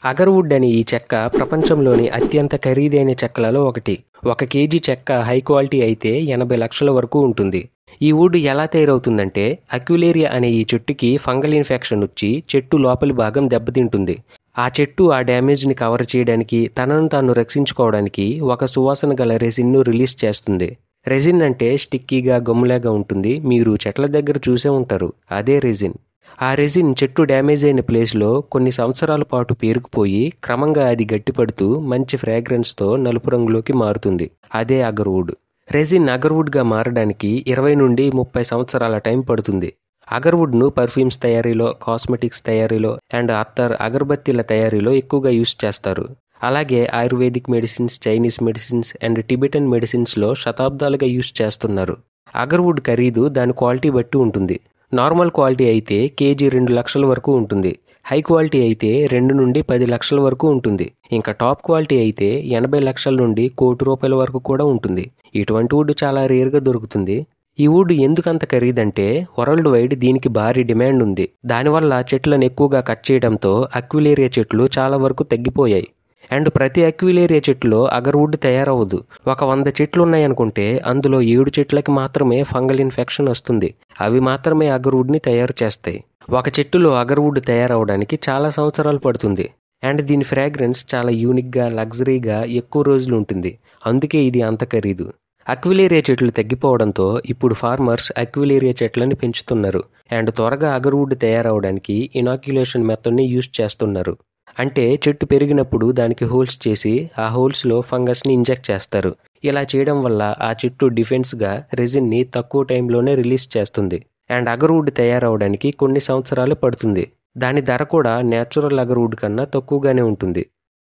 Agarwood అనే ఈ చెక్క ప్రపంచంలోని అత్యంత ఖరీదైన చెక్కలలో ఒకటి. 1 కేజీ చెక్క హై క్వాలిటీ అయితే 80 లక్షల వరకు ఉంటుంది. ఈ వుడ్ ఎలా తయారవుతుందంటే, అక్యులేరియా అనే ఈ చెట్టుకి ఫంగల్ ఇన్ఫెక్షన్ వచ్చి చెట్టు లోపలి భాగం దెబ్బతింటుంది. ఆ చెట్టు ఆ డ్యామేజ్ని కవర్ చేయడానికి, తనను తాను రక్షించుకోవడానికి ఒక సువాసన గల రెసిన్ను రిలీజ్ చేస్తుంది. రెసిన్ అంటే స్టిక్కీగా గమ్ములాగా ఉంటుంది. మీరు చెట్ల దగ్గర చూసే ఉంటారు, అదే రెసిన్. ఆ రెసిన్ చెట్టు డ్యామేజ్ అయిన ప్లేస్లో కొన్ని సంవత్సరాల పాటు పేరుకుపోయి క్రమంగా అది గట్టిపడుతూ మంచి ఫ్రాగ్రెన్స్తో నలుపు రంగులోకి మారుతుంది. అదే అగర్వుడ్. రెసిన్ అగర్వుడ్గా మారడానికి 20 నుండి 30 సంవత్సరాల టైం పడుతుంది. అగర్వుడ్ను పర్ఫ్యూమ్స్ తయారీలో, కాస్మెటిక్స్ తయారీలో అండ్ అత్తర్, అగరబత్తీల తయారీలో ఎక్కువగా యూస్ చేస్తారు. అలాగే Ayurvedic medicines, Chinese medicines and Tibetan మెడిసిన్స్లో శతాబ్దాలుగా యూస్ చేస్తున్నారు. అగర్వుడ్ ఖరీదు దాని క్వాలిటీ బట్టి ఉంటుంది. నార్మల్ క్వాలిటీ అయితే కేజీ 2 లక్షల వరకు ఉంటుంది. హై క్వాలిటీ అయితే 2 నుండి 10 లక్షల వరకు ఉంటుంది. ఇంకా టాప్ క్వాలిటీ అయితే 80 లక్షల నుండి ₹1,00,00,000 వరకు కూడా ఉంటుంది. ఇటువంటి వుడ్ చాలా రేర్గా దొరుకుతుంది. ఈ వుడ్ ఎందుకంత ఖరీదంటే, వరల్డ్ వైడ్ దీనికి భారీ డిమాండ్ ఉంది. దానివల్ల చెట్లను ఎక్కువగా కట్ చేయడంతో అక్విలేరియా చెట్లు చాలా వరకు తగ్గిపోయాయి. అండ్ ప్రతి అక్విలేరియా చెట్టులో అగర్వుడ్ తయారవ్వదు. ఒక 100 చెట్లు ఉన్నాయనుకుంటే అందులో 7 చెట్లకి మాత్రమే ఫంగల్ ఇన్ఫెక్షన్ వస్తుంది. అవి మాత్రమే అగర్వుడ్ని తయారు చేస్తాయి. ఒక చెట్టులో అగర్వుడ్ తయారవడానికి చాలా సంవత్సరాలు పడుతుంది. అండ్ దీని ఫ్రాగ్రెన్స్ చాలా యూనిక్గా, లగ్జరీగా ఎక్కువ రోజులు ఉంటుంది. అందుకే ఇది అంత ఖరీదు. అక్విలేరియా చెట్లు తగ్గిపోవడంతో ఇప్పుడు ఫార్మర్స్ అక్విలేరియా చెట్లని పెంచుతున్నారు. అండ్ త్వరగా అగర్వుడ్ తయారవడానికి ఇనాక్యులేషన్ మెథడ్ని యూస్ చేస్తున్నారు. అంటే చెట్టు పెరిగినప్పుడు దానికి హోల్స్ చేసి ఆ హోల్స్లో ఫంగస్ని ఇంజెక్ట్ చేస్తారు. ఇలా చేయడం వల్ల ఆ చెట్టు డిఫెన్స్గా రెసిన్ని తక్కువ టైంలోనే రిలీజ్ చేస్తుంది. అండ్ అగర్వుడ్ తయారవడానికి కొన్ని సంవత్సరాలు పడుతుంది. దాని ధర కూడా నేచురల్ అగర్వుడ్ కన్నా తక్కువగానే ఉంటుంది.